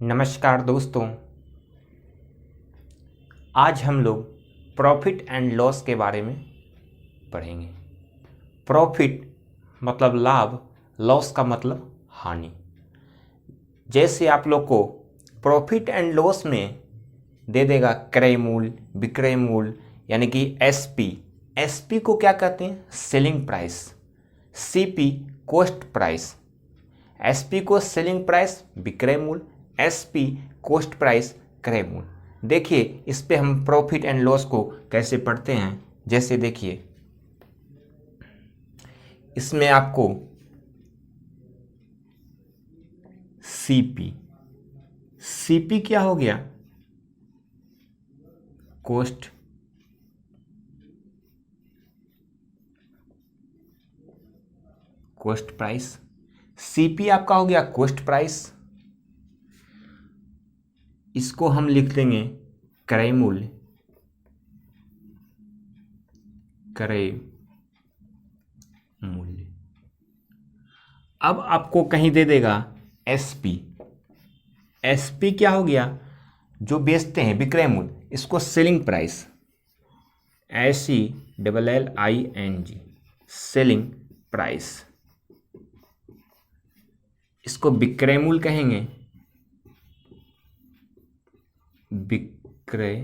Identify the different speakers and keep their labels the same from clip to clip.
Speaker 1: नमस्कार दोस्तों, आज हम लोग प्रॉफिट एंड लॉस के बारे में पढ़ेंगे। प्रॉफिट मतलब लाभ, लॉस का मतलब हानि। जैसे आप लोग को प्रॉफिट एंड लॉस में दे देगा क्रय मूल्य, विक्रय मूल्य यानी कि एसपी। एसपी को क्या कहते हैं? Selling price. CP cost price. SP को सेलिंग प्राइस, विक्रय मूल्य, एसपी कॉस्ट प्राइस, क्रय मूल्य। देखिए इस पे हम प्रॉफिट एंड लॉस को कैसे पढ़ते हैं। जैसे देखिए इसमें आपको सीपी क्या हो गया? Cost price. सीपी आपका हो गया कॉस्ट प्राइस। इसको हम लिख देंगे क्रय मूल्य। क्रय मूल्य। अब आपको कहीं दे देगा एसपी। एसपी क्या हो गया? जो बेचते हैं, विक्रय मूल्य। इसको selling price, SELLING, selling price. इसको विक्रय मूल्य कहेंगे, विक्रय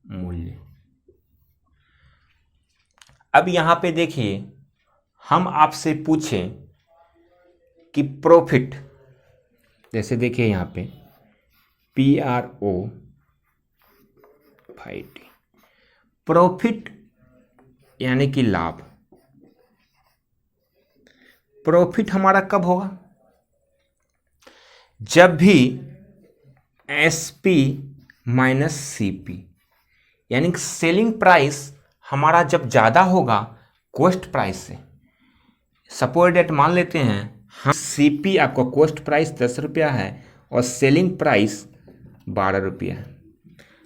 Speaker 1: मूल्य। अब यहां पे देखिए, हम आपसे पूछें कि प्रॉफिट, जैसे देखिए यहां पे PROFIT, प्रॉफिट यानी कि लाभ। प्रॉफिट हमारा कब होगा? जब भी एसपी माइनस सीपी यानी कि सेलिंग प्राइस हमारा जब ज़्यादा होगा कॉस्ट प्राइस से। सपोज डेट मान लेते हैं हम सीपी, आपका कॉस्ट प्राइस 10 रुपया है और सेलिंग प्राइस 12 रुपया है।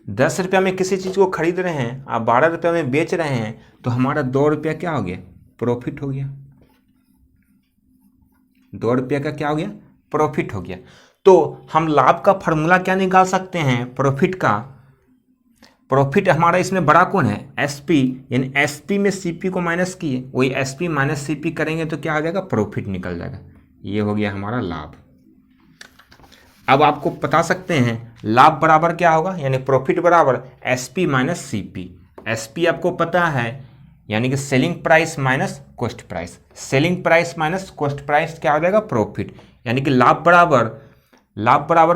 Speaker 1: 10 रुपया में किसी चीज़ को खरीद रहे हैं, आप 12 रुपया में बेच रहे हैं, तो हमारा 2 रुपया क्या हो गया? प्रॉफिट हो गया। 2 रुपया का क्या हो गया? प्रॉफिट हो गया। तो हम लाभ का फॉर्मूला क्या निकाल सकते हैं? प्रॉफिट का। प्रॉफिट हमारा इसमें बड़ा कौन है? एसपी, यानी एसपी में सीपी को माइनस किए, वही एसपी माइनस सीपी करेंगे तो क्या आ जाएगा? प्रॉफिट निकल जाएगा। ये हो गया हमारा लाभ। अब आपको बता सकते हैं लाभ बराबर क्या होगा, यानी प्रॉफिट बराबर एसपी माइनस सीपी। एसपी आपको पता है, यानी कि selling price minus cost price. Selling price minus cost price क्या हो जाएगा? प्रॉफिट। यानी कि लाभ बराबर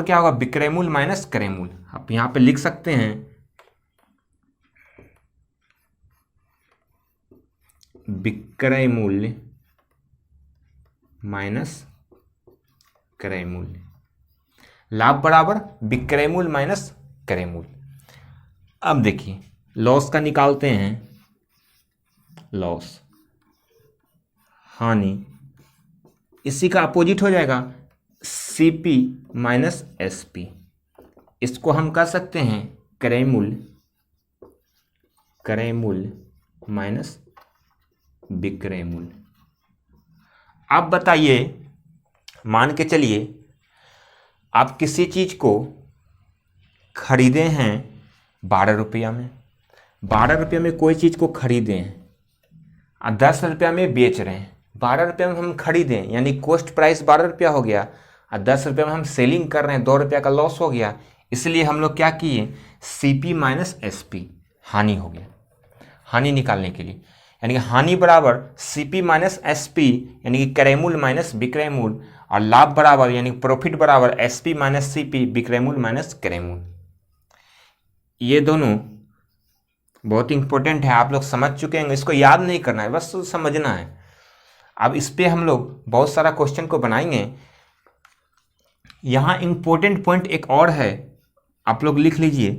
Speaker 1: क्या होगा? विक्रय मूल्य माइनस क्रय मूल्य। आप यहां पे लिख सकते हैं विक्रय मूल्य माइनस क्रय मूल्य। लाभ बराबर विक्रय मूल्य माइनस क्रय मूल्य। अब देखिए लॉस का निकालते हैं। लॉस, हानि, इसी का अपोजिट हो जाएगा सीपी माइनस एसपी। इसको हम कह सकते हैं क्रय मूल्य माइनस विक्रय मूल्य। आप बताइए, मान के चलिए आप किसी चीज को खरीदे हैं 12 रुपया में। 12 रुपये में कोई चीज को खरीदे हैं और 10 रुपया में बेच रहे हैं। 12 रुपये में हम खरीदें यानी कॉस्ट प्राइस 12 रुपया हो गया और 10 रुपये में हम सेलिंग कर रहे हैं, 2 रुपया का लॉस हो गया। इसलिए हम लोग क्या किए? सीपी माइनस एसपी, हानि हो गया। हानि निकालने के लिए यानी कि हानि बराबर सीपी माइनस एसपी यानी कि क्रय मूल्य माइनस विक्रय मूल्य, और लाभ बराबर यानी प्रॉफिट बराबर एसपी माइनस सीपी, विक्रय मूल्य माइनस क्रय मूल्य। ये दोनों बहुत इंपॉर्टेंट है, आप लोग समझ चुके हैं। इसको याद नहीं करना है, बस समझना है। अब इस पे हम लोग बहुत सारा क्वेश्चन को बनाएंगे। यहाँ इंपॉर्टेंट पॉइंट एक और है, आप लोग लिख लीजिए।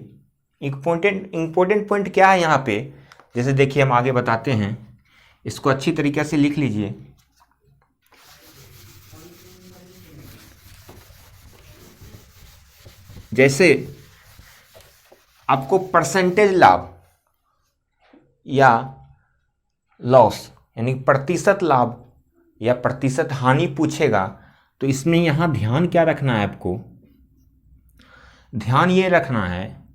Speaker 1: इंपॉर्टेंट पॉइंट क्या है यहाँ पे? जैसे देखिए हम आगे बताते हैं, इसको अच्छी तरीके से लिख लीजिए। जैसे आपको परसेंटेज लाभ या लॉस यानी प्रतिशत लाभ या प्रतिशत हानि पूछेगा तो इसमें यहाँ ध्यान क्या रखना है आपको, ध्यान ये रखना है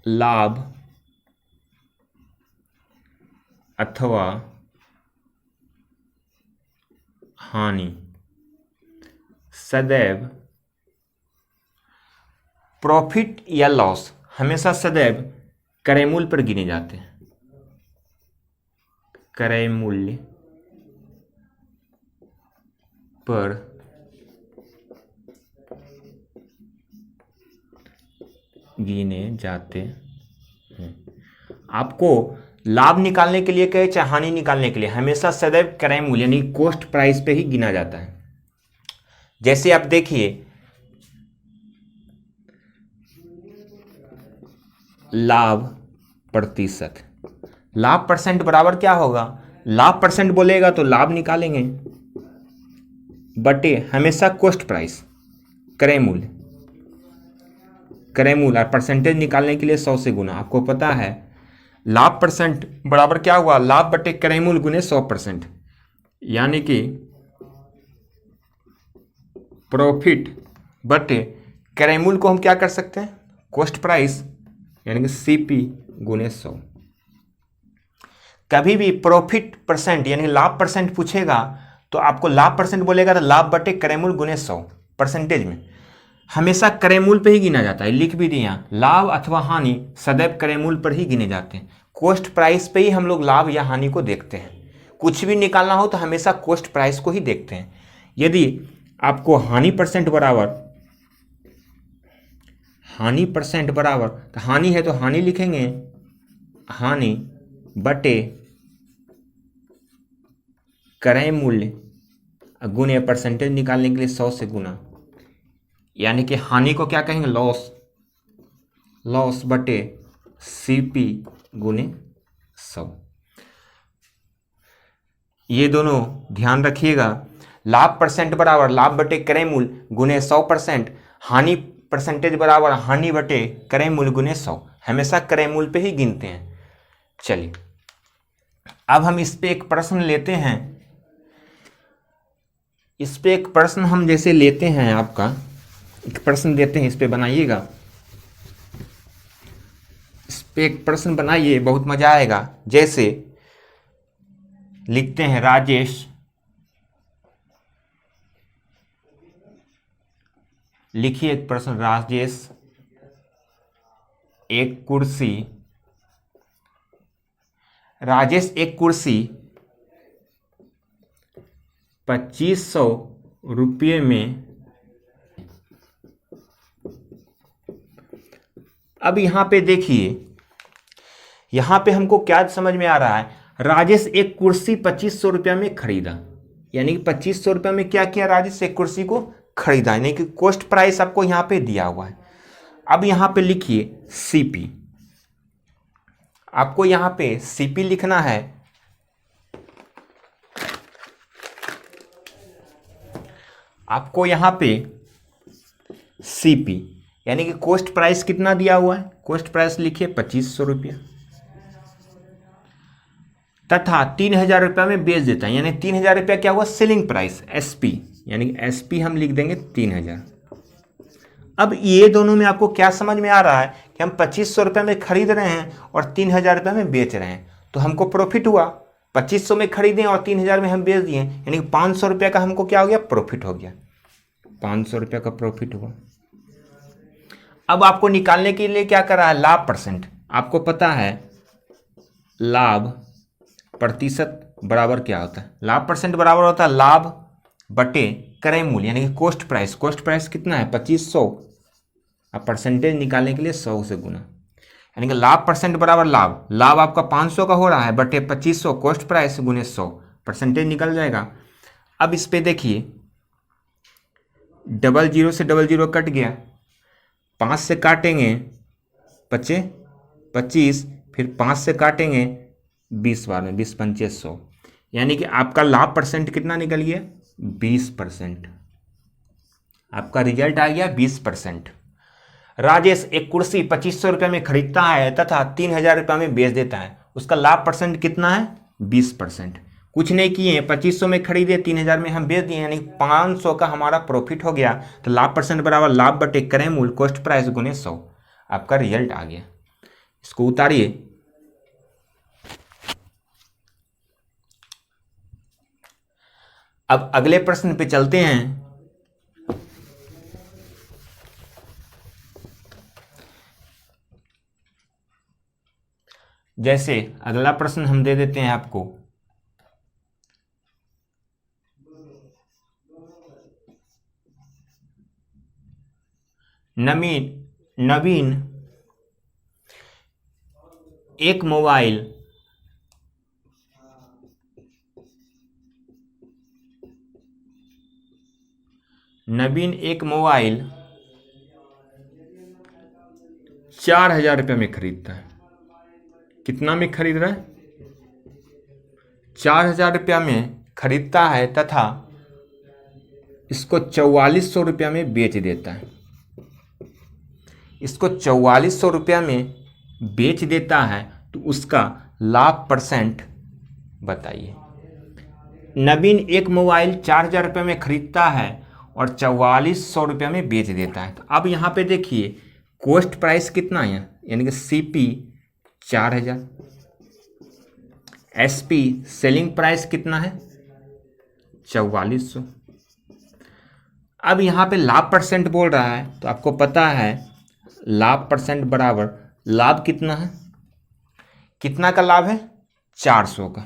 Speaker 1: लाभ अथवा हानि सदैव, प्रॉफिट या लॉस हमेशा सदैव क्रय मूल्य पर गिने जाते हैं, क्रय मूल्य पर गिने जाते हैं। आपको लाभ निकालने के लिए कहे चाहे हानि निकालने के लिए, हमेशा सदैव क्रय मूल्य यानी कॉस्ट प्राइस पे ही गिना जाता है। जैसे आप देखिए लाभ प्रतिशत, लाभ परसेंट बराबर क्या होगा, लाभ परसेंट बोलेगा तो लाभ निकालेंगे बटे हमेशा कॉस्ट प्राइस क्रय मूल्य, क्रय मूल्य और परसेंटेज निकालने के लिए 100 से गुना। आपको पता है लाभ परसेंट बराबर क्या हुआ, लाभ बटे क्रय मूल्य गुने 100%, यानी कि प्रॉफिट बटे क्रय मूल्य को हम क्या कर सकते हैं, कॉस्ट प्राइस यानी कि सीपी गुने 100। कभी भी प्रॉफिट परसेंट यानी लाभ परसेंट पूछेगा तो आपको लाभ परसेंट बोलेगा तो लाभ बटे क्रय मूल्य गुने 100 परसेंटेज में हमेशा क्रय मूल्य पे ही गिना जाता है। लिख भी दिया लाभ अथवा हानि सदैव क्रय मूल्य पर ही गिने जाते हैं। कॉस्ट प्राइस पे ही हम लोग लाभ या हानि को देखते हैं। कुछ भी निकालना हो तो हमेशा कॉस्ट प्राइस को ही देखते हैं। यदि आपको हानि परसेंट बराबर तो हानि है तो हानि लिखेंगे, हानि बटे क्रय मूल्य गुने परसेंटेज निकालने के लिए 100 से गुना, यानी कि हानि को क्या कहेंगे, लॉस, लॉस बटे सीपी गुने 100। ये दोनों ध्यान रखिएगा, लाभ परसेंट बराबर लाभ बटे क्रय मूल्य गुने 100%, हानि परसेंटेज बराबर हानि बटे क्रय मूल्य गुने 100, हमेशा क्रय मूल्य पे ही गिनते हैं। चलिए अब हम इस पे एक प्रश्न लेते हैं। इस पे एक प्रश्न हम जैसे लेते हैं, आपका एक प्रश्न देते हैं, इस पे बनाइएगा। इस पे एक प्रश्न बनाइए, बहुत मजा आएगा। जैसे लिखते हैं राजेश लिखिए एक प्रश्न, राजेश एक कुर्सी 2500 रुपये में। अब यहां पे देखिए, यहां पे हमको क्या समझ में आ रहा है, राजेश एक कुर्सी 2500 रुपये में खरीदा, यानी कि 2500 रुपये में क्या किया, राजेश एक कुर्सी को खरीदा, यानी कि कॉस्ट प्राइस आपको यहां पे दिया हुआ है। अब यहां पे लिखिए सीपी, आपको यहां पे सीपी लिखना है। आपको यहां पे सीपी यानी कि कॉस्ट प्राइस कितना दिया हुआ है, कॉस्ट प्राइस लिखिए 2500 रुपया, तथा 3000 रुपया में बेच देता है, यानी 3000 रुपया क्या हुआ, सेलिंग प्राइस एसपी, यानी कि एसपी हम लिख देंगे 3000। अब ये दोनों में आपको क्या समझ में आ रहा है कि हम 2500 रुपये में खरीद रहे हैं और 3000 रुपये में बेच रहे हैं, तो हमको प्रॉफिट हुआ। 2500 में खरीदें और 3000 में हम बेच दिए, यानी कि 500 रुपये का हमको क्या हो गया, प्रॉफिट हो गया, 500 रुपये का प्रॉफिट हुआ। अब आपको निकालने के लिए क्या कर रहा है, लाभ परसेंट। आपको पता है लाभ प्रतिशत बराबर क्या होता है, लाभ परसेंट बराबर होता है लाभ बटे क्रय मूल्य, यानी कि कॉस्ट प्राइस। कॉस्ट प्राइस कितना है 2500, अब परसेंटेज निकालने के लिए 100 से गुना, यानी कि लाभ परसेंट बराबर लाभ आपका 500 का हो रहा है बटे 2500 कॉस्ट प्राइस गुने 100, परसेंटेज निकल जाएगा। अब इस पे देखिए 00 से 00 कट गया, 5 से काटेंगे 25, फिर 5 से काटेंगे 20 बार में, 20 पंचे 100, यानी कि आपका लाभ परसेंट कितना निकल गया, 20%। आपका रिजल्ट आ गया 20%। राजेश एक कुर्सी 2500 रुपये में खरीदता है तथा 3000 रुपये में बेच देता है, उसका लाभ परसेंट कितना है, 20%। कुछ नहीं किए, 2500 में खरीदे, 3000 में हम बेच दिए, यानी 500 का हमारा प्रॉफिट हो गया। तो लाभ परसेंट बराबर लाभ बटे क्रय मूल्य कॉस्ट प्राइस गुने 100, आपका रिजल्ट आ गया। इसको उतारिए। अब अगले प्रश्न पे चलते हैं। जैसे अगला प्रश्न हम दे देते हैं आपको, नवीन एक मोबाइल नवीन एक मोबाइल 4000 रुपये में खरीदता है। कितना में खरीद रहा है? 4000 रुपया में खरीदता है तथा इसको 4400 रुपया में बेच देता है। इसको 4400 रुपया में बेच देता है, तो उसका लाभ परसेंट बताइए। नवीन एक मोबाइल 4000 रुपये में खरीदता है और 4400 रुपये में बेच देता है। तो अब यहाँ पे देखिए कॉस्ट प्राइस कितना है, यानी कि सीपी 4000, एसपी सेलिंग प्राइस कितना है 4400। अब यहाँ पे लाभ परसेंट बोल रहा है, तो आपको पता है लाभ परसेंट बराबर लाभ कितना है, कितना का लाभ है 400 का।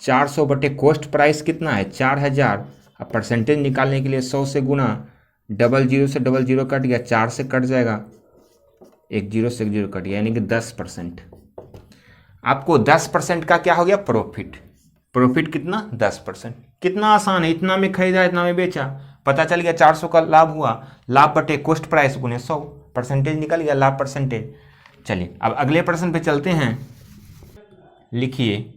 Speaker 1: 400 बटे कॉस्ट प्राइस कितना है 4000। अब परसेंटेज निकालने के लिए 100 से गुना, डबल जीरो से डबल जीरो कट गया, 4 से कट जाएगा, एक जीरो से एक जीरो कट गया, यानी कि 10%। आपको 10% का क्या हो गया प्रॉफिट। प्रॉफिट कितना 10%। कितना आसान है, इतना में खरीदा इतना में बेचा, पता चल गया 400 का लाभ हुआ। लाभ बटे कॉस्ट प्राइस गुने 100, परसेंटेज निकल गया लाभ परसेंटेज। चलिए अब अगले प्रश्न पे चलते हैं। लिखिए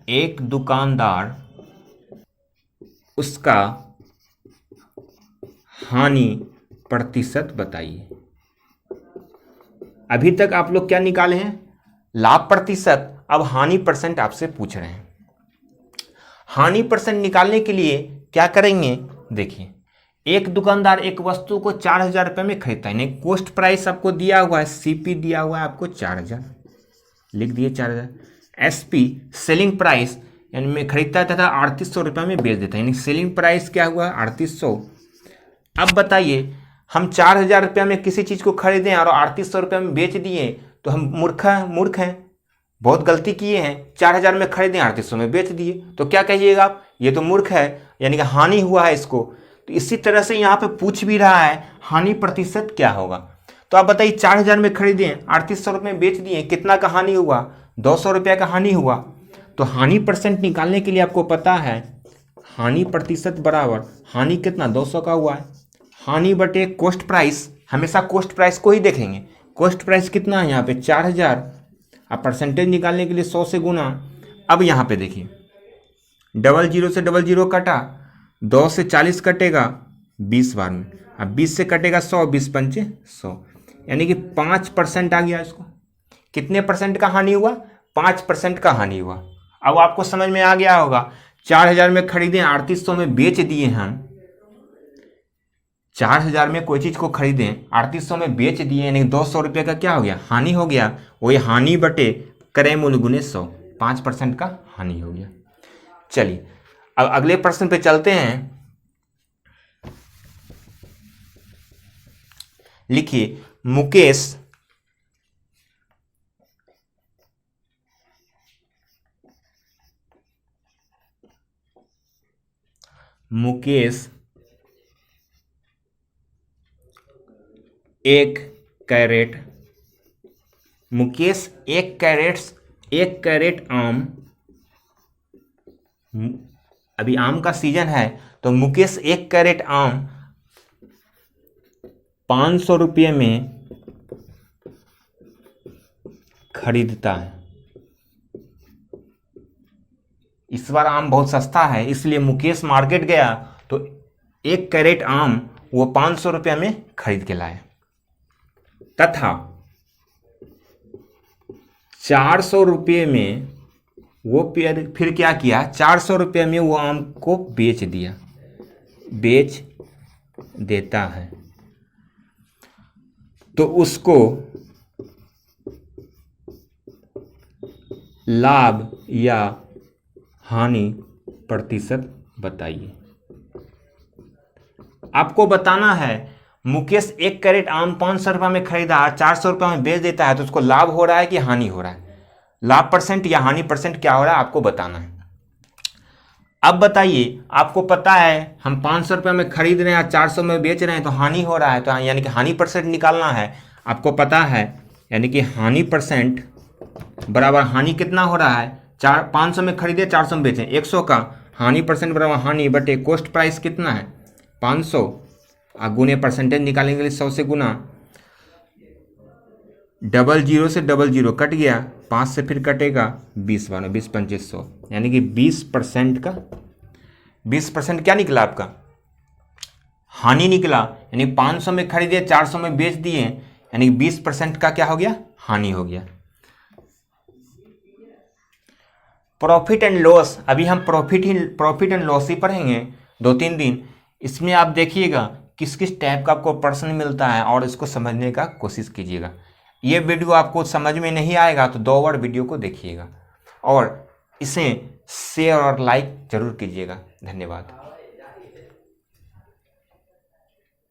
Speaker 1: एक दुकानदार उसका हानि प्रतिशत बताइए। अभी तक आप लोग क्या निकाले हैं लाभ प्रतिशत, अब हानि परसेंट आपसे पूछ रहे हैं। हानि परसेंट निकालने के लिए क्या करेंगे, देखिए एक दुकानदार एक वस्तु को 4000 रुपये में खरीदता है, यानी कॉस्ट प्राइस आपको दिया हुआ है, सीपी दिया हुआ है आपको 4000, लिख दिए 4000। एसपी सेलिंग प्राइस यानी में खरीदता है तथा 3800 रुपये में बेच देता है, यानी सेलिंग प्राइस क्या हुआ 3800। अब बताइए हम 4000 रुपये में किसी चीज़ को खरीदें और 3800 रुपये में बेच दिए, तो हम मूर्ख हैं, बहुत गलती किए हैं। 4000 में खरीदें 3800 में बेच दिए, तो क्या कहिएगा आप, ये तो मूर्ख है, यानी कि हानि हुआ है इसको। तो इसी तरह से यहाँ पे पूछ भी रहा है हानि प्रतिशत क्या होगा। तो आप बताइए 4000 में खरीदें 3800 रुपये में बेच दिए, कितना का हानि हुआ 200 रुपये का हानि हुआ। तो हानि परसेंट निकालने के लिए आपको पता है हानि प्रतिशत बराबर हानि कितना 200 का हुआ है, हानि बटे कॉस्ट प्राइस, हमेशा कॉस्ट प्राइस को ही देखेंगे। कॉस्ट प्राइस कितना है यहाँ पे 4000, अब परसेंटेज निकालने के लिए 100 से गुना। अब यहाँ पे देखिए डबल जीरो से डबल जीरो कटा, 2 से 40 कटेगा 20 बार में, अब 20 से कटेगा 100, 20 पंचे 100, यानी कि 5% आ गया। इसको कितने परसेंट का हानि हुआ 5% का हानि हुआ। अब आपको समझ में आ गया होगा 4000 में खरीदे 3800 में बेच दिए हम, 4000 में कोई चीज़ को खरीदें 3800 में बेच दिए, यानी 200 रुपये का क्या हो गया हानि हो गया। वही हानि बटे क्रय मूल्य गुने 100, 5% का हानि हो गया। चलिए अब अगले प्रश्न पे चलते हैं। लिखिए मुकेश एक कैरेट आम, अभी आम का सीजन है, तो मुकेश 1 कैरेट आम 500 रुपये में खरीदता है। इस बार आम बहुत सस्ता है, इसलिए मुकेश मार्केट गया तो 1 कैरेट आम वो 500 रुपये में खरीद के लाए, तथा 400 रुपये में वो फिर क्या किया, 400 रुपये में वो आम को बेच दिया, बेच देता है, तो उसको लाभ या हानि प्रतिशत बताइए। आपको बताना है मुकेश 1 कैरेट आम 500 रुपये में खरीदा है, 400 रुपये में बेच देता है, तो उसको लाभ हो रहा है कि हानि हो रहा है, लाभ परसेंट या हानि परसेंट क्या हो रहा है आपको बताना है। अब बताइए, आपको पता है हम 500 रुपये में खरीद रहे हैं, 400 में बेच रहे हैं, तो हानि हो रहा है, तो यानी कि हानि परसेंट निकालना है। आपको पता है यानी कि हानि परसेंट बराबर हानि कितना हो रहा है, 500 में खरीदे 400 में बेचें, 100 का हानि परसेंट बराबर हानि बटे कॉस्ट प्राइस कितना है 500, गुने परसेंटेज निकालने के लिए 100 से गुना, 00 से 00 कट गया, 5 से फिर कटेगा 20 बार 20 25 100, यानी कि 20% का 20% क्या निकला आपका हानि निकला, यानी 500 में खरीदे 400 में बेच दिए, यानी 20% का क्या हो गया हानि हो गया। प्रॉफिट एंड लॉस, अभी हम प्रॉफिट एंड लॉस ही पढ़ेंगे 2-3 दिन। इसमें आप देखिएगा किस किस टाइप का आपको प्रश्न मिलता है और इसको समझने का कोशिश कीजिएगा। ये वीडियो आपको समझ में नहीं आएगा तो 2 बार वीडियो को देखिएगा और इसे शेयर और लाइक जरूर कीजिएगा। धन्यवाद।